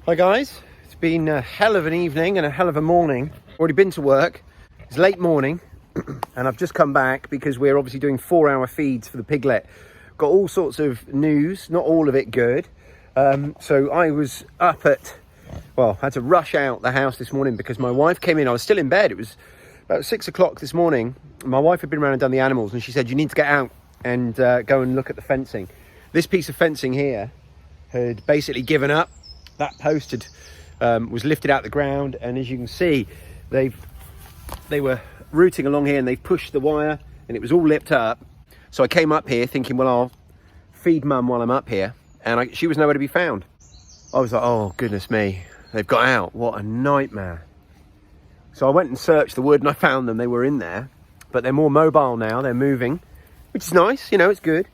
Hi guys, it's been a hell of an evening and a hell of a morning. Already been to work, it's late morning and I've just come back because we're obviously doing 4-hour feeds for the piglet. Got all sorts of news, not all of it good. So I was up at, had to rush out the house this morning because my wife came in. I was still in bed. It was about 6 o'clock this morning. My wife had been around and done the animals and she said, you need to get out and go and look at the fencing. This piece of fencing here had basically given up. That post had, was lifted out the ground, and as you can see, they were rooting along here and they pushed the wire and it was all lipped up. So I came up here thinking, well, I'll feed mum while I'm up here, and she was nowhere to be found. I was like, oh goodness me, they've got out, what a nightmare. So I went and searched the wood and I found them. They were in there, but they're more mobile now, they're moving, which is nice, you know, it's good.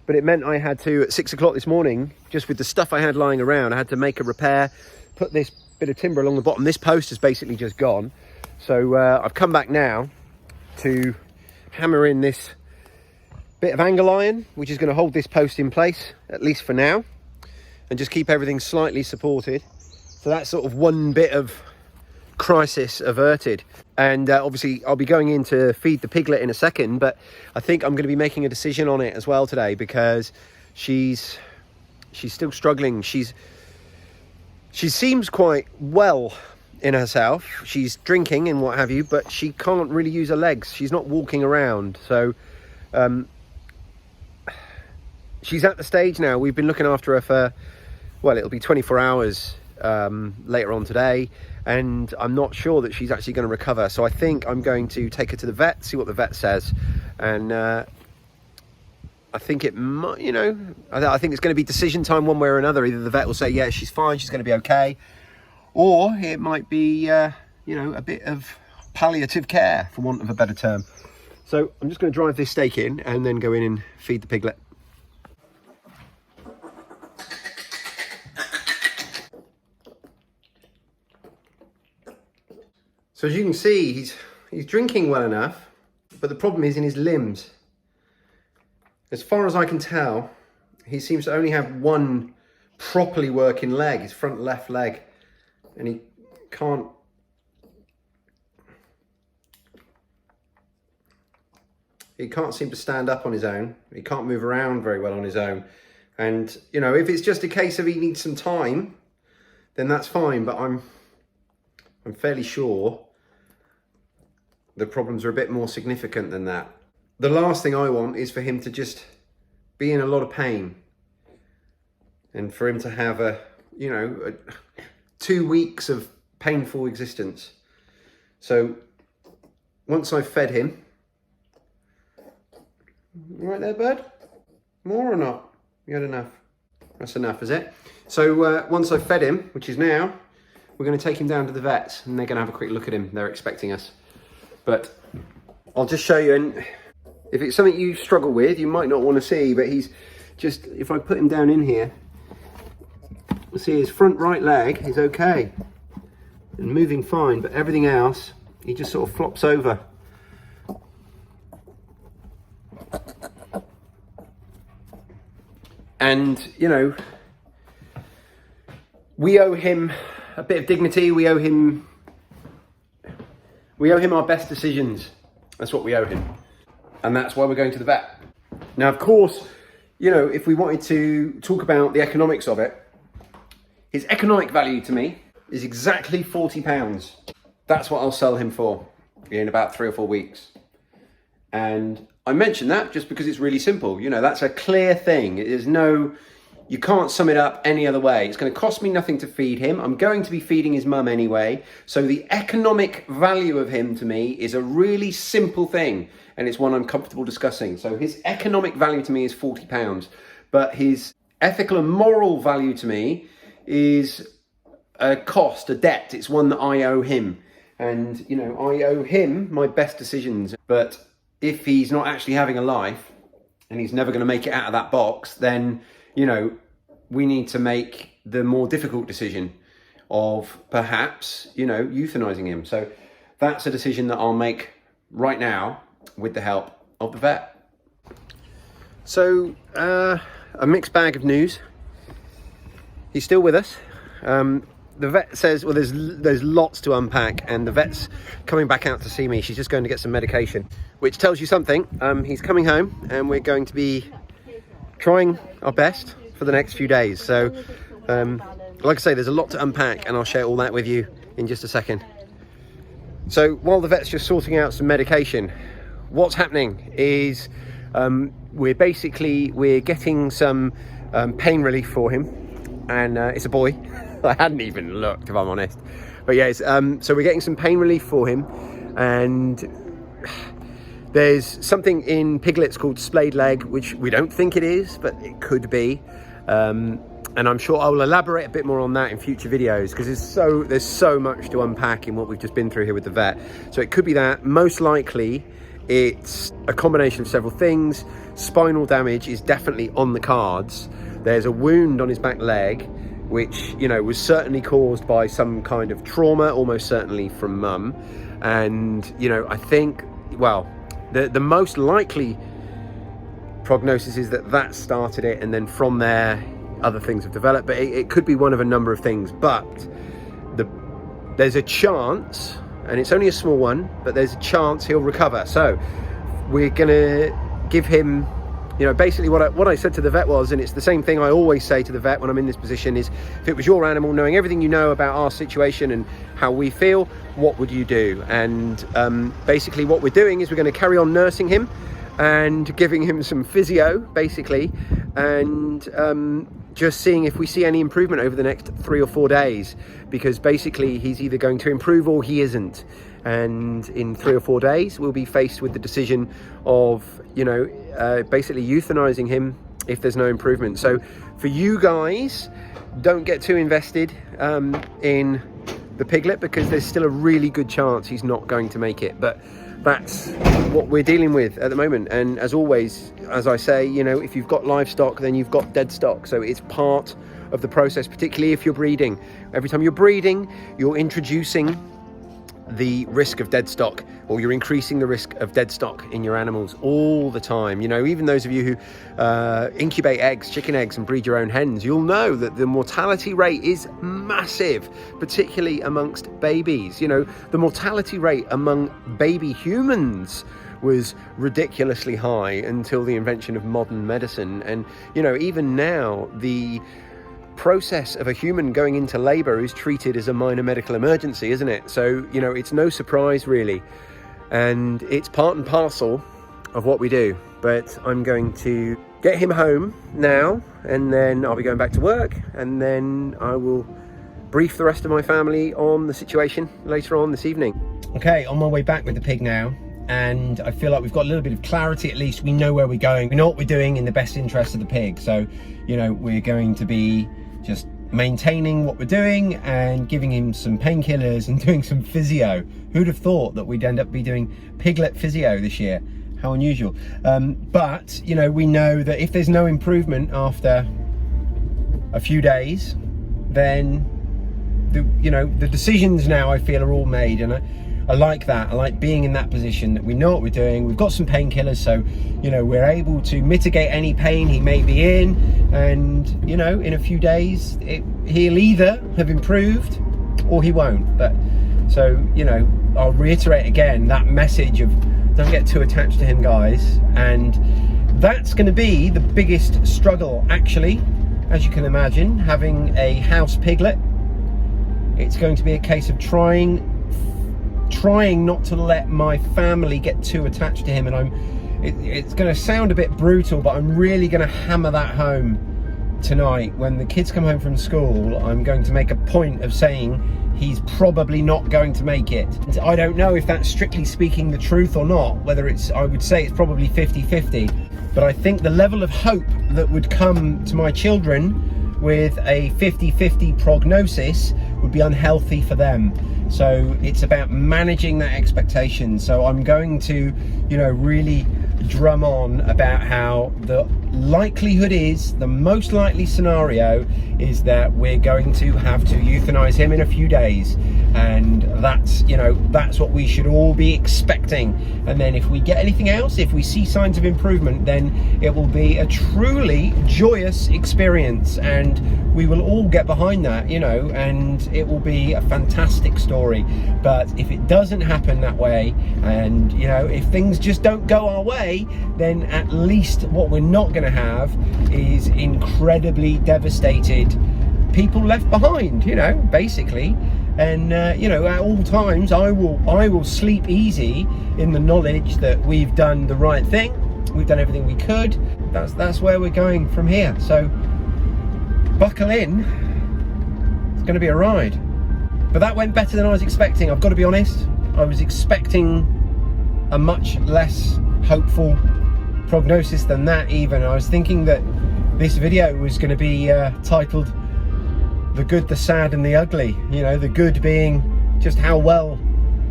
But it meant I had to, at 6 o'clock this morning, just with the stuff I had lying around, I had to make a repair, put this bit of timber along the bottom. This post is basically just gone. So I've come back now to hammer in this bit of angle iron, which is going to hold this post in place, at least for now, and just keep everything slightly supported. So that's sort of one bit of crisis averted. And obviously I'll be going in to feed the piglet in a second, but I think I'm going to be making a decision on it as well today because she's still struggling. She seems quite well in herself. She's drinking and what have you, but she can't really use her legs. She's not walking around. So she's at the stage now. We've been looking after her for, well, it'll be 24 hours later on today, and I'm not sure that she's actually going to recover. So I think I'm going to take her to the vet, see what the vet says, and I think it might, you know, I think it's going to be decision time one way or another. Either the vet will say, yeah, she's fine, she's going to be okay, or it might be, you know, a bit of palliative care, for want of a better term. So I'm just going to drive this stake in and then go in and feed the piglet. So as you can see, he's drinking well enough, but the problem is in his limbs. As far as I can tell, he seems to only have one properly working leg, his front left leg, and he can't seem to stand up on his own. He can't move around very well on his own. And, you know, if it's just a case of he needs some time, then that's fine, but I'm fairly sure the problems are a bit more significant than that. The last thing I want is for him to just be in a lot of pain and for him to have 2 weeks of painful existence. So once I've fed him, you right there, bud? More or not? You had enough? That's enough, is it? So once I've fed him, which is now, we're going to take him down to the vets and they're going to have a quick look at him. They're expecting us. But I'll just show you, and if it's something you struggle with, you might not want to see, but he's just, if I put him down in here, you'll see his front right leg is okay and moving fine, but everything else, he just sort of flops over. And, you know, we owe him a bit of dignity. We owe him our best decisions. That's what we owe him. And that's why we're going to the vet. Now, of course, you know, if we wanted to talk about the economics of it, his economic value to me is exactly £40. That's what I'll sell him for in about 3 or 4 weeks. And I mention that just because it's really simple. You know, that's a clear thing. There's no, you can't sum it up any other way. It's going to cost me nothing to feed him. I'm going to be feeding his mum anyway. So the economic value of him to me is a really simple thing. And it's one I'm comfortable discussing. So his economic value to me is £40. But his ethical and moral value to me is a cost, a debt. It's one that I owe him. And, you know, I owe him my best decisions. But if he's not actually having a life and he's never going to make it out of that box, then, you know, we need to make the more difficult decision of perhaps, you know, euthanizing him. So that's a decision that I'll make right now with the help of the vet. So a mixed bag of news. He's still with us. The vet says, well, there's lots to unpack, and the vet's coming back out to see me. She's just going to get some medication, which tells you something. He's coming home, and we're going to be trying our best for the next few days. So, like I say, there's a lot to unpack, and I'll share all that with you in just a second. So while the vet's just sorting out some medication, what's happening is we're getting some pain relief for him, and it's a boy. I hadn't even looked, if I'm honest, but yeah, so we're getting some pain relief for him, and there's something in piglets called splayed leg, which we don't think it is, but it could be, and I'm sure I will elaborate a bit more on that in future videos, because there's so much to unpack in what we've just been through here with the vet. So it could be that. Most likely it's a combination of several things. Spinal damage is definitely on the cards. There's a wound on his back leg, which, you know, was certainly caused by some kind of trauma, almost certainly from mum. And, you know, I think, well, the most likely prognosis is that started it, and then from there other things have developed, but it could be one of a number of things. But there's a chance, and it's only a small one, but there's a chance he'll recover. So we're gonna give him, you know, basically what I said to the vet was, and it's the same thing I always say to the vet when I'm in this position, is if it was your animal, knowing everything you know about our situation and how we feel, what would you do? And basically what we're doing is we're going to carry on nursing him and giving him some physio, basically, and just seeing if we see any improvement over the next 3 or 4 days, because basically he's either going to improve or he isn't. And in 3 or 4 days we'll be faced with the decision of, you know, basically euthanizing him if there's no improvement. So for you guys, don't get too invested in the piglet, because there's still a really good chance he's not going to make it. But that's what we're dealing with at the moment. And as always, as I say, you know, if you've got livestock, then you've got dead stock. So it's part of the process, particularly if you're breeding. Every time you're breeding, you're introducing the risk of dead stock, or you're increasing the risk of dead stock in your animals all the time. You know, even those of you who incubate eggs, chicken eggs, and breed your own hens, you'll know that the mortality rate is massive, particularly amongst babies. You know, the mortality rate among baby humans was ridiculously high until the invention of modern medicine. And, you know, even now, the process of a human going into labor is treated as a minor medical emergency, isn't it? So, you know, it's no surprise really, and it's part and parcel of what we do. But I'm going to get him home now, and then I'll be going back to work, and then I will brief the rest of my family on the situation later on this evening. Okay, on my way back with the pig now, and I feel like we've got a little bit of clarity. At least we know where we're going, we know what we're doing in the best interest of the pig. So, you know, we're going to be just maintaining what we're doing and giving him some painkillers and doing some physio. Who'd have thought that we'd end up be doing piglet physio this year? How unusual. But, you know, we know that if there's no improvement after a few days, then the decisions now, I feel, are all made. And I like that. I like being in that position, that we know what we're doing. We've got some painkillers, so, you know, we're able to mitigate any pain he may be in. And, you know, in a few days, he'll either have improved or he won't. But so, you know, I'll reiterate again that message of don't get too attached to him, guys. And that's going to be the biggest struggle, actually, as you can imagine, having a house piglet. It's going to be a case of trying not to let my family get too attached to him. And it's going to sound a bit brutal, but I'm really going to hammer that home tonight. When the kids come home from school, I'm going to make a point of saying he's probably not going to make it. I don't know if that's strictly speaking the truth or not, whether I would say it's probably 50-50, but I think the level of hope that would come to my children with a 50-50 prognosis would be unhealthy for them. So it's about managing that expectation. So I'm going to, you know, really drum on about how the likelihood is, the most likely scenario is that we're going to have to euthanize him in a few days, and that's, you know, that's what we should all be expecting. And then if we get anything else, if we see signs of improvement, then it will be a truly joyous experience, and we will all get behind that, you know, and it will be a fantastic story. But if it doesn't happen that way, and, you know, if things just don't go our way, then at least what we're not going to have is incredibly devastated people left behind, you know, basically. And you know, at all times I will sleep easy in the knowledge that we've done the right thing, we've done everything we could. That's where we're going from here. So buckle in, it's going to be a ride. But that went better than I was expecting, I've got to be honest. I was expecting a much less hopeful prognosis than that. Even I was thinking that this video was going to be titled "The Good, the Sad and the Ugly," you know, the good being just how well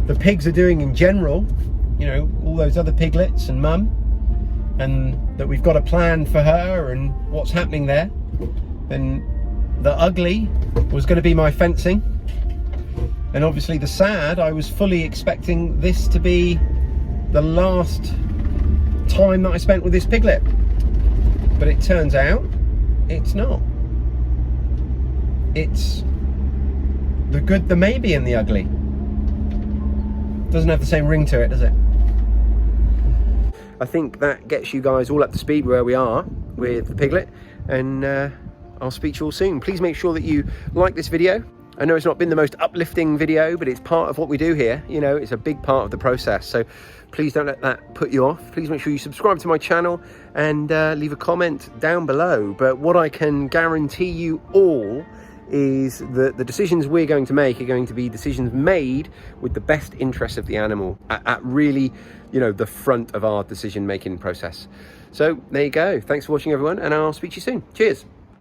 the pigs are doing in general, you know, all those other piglets and mum, and that we've got a plan for her and what's happening there. Then the ugly was going to be my fencing, and obviously the sad, I was fully expecting this to be the last time that I spent with this piglet, but it turns out it's not. It's the good, the maybe, and the ugly. Doesn't have the same ring to it, does it? I think that gets you guys all up to speed where we are with the piglet, and I'll speak to you all soon. Please make sure that you like this video. I know it's not been the most uplifting video, but it's part of what we do here. You know, it's a big part of the process. So please don't let that put you off. Please make sure you subscribe to my channel and leave a comment down below. But what I can guarantee you all is that the decisions we're going to make are going to be decisions made with the best interests of the animal at really, you know, the front of our decision making process. So there you go. Thanks for watching, everyone, and I'll speak to you soon. Cheers.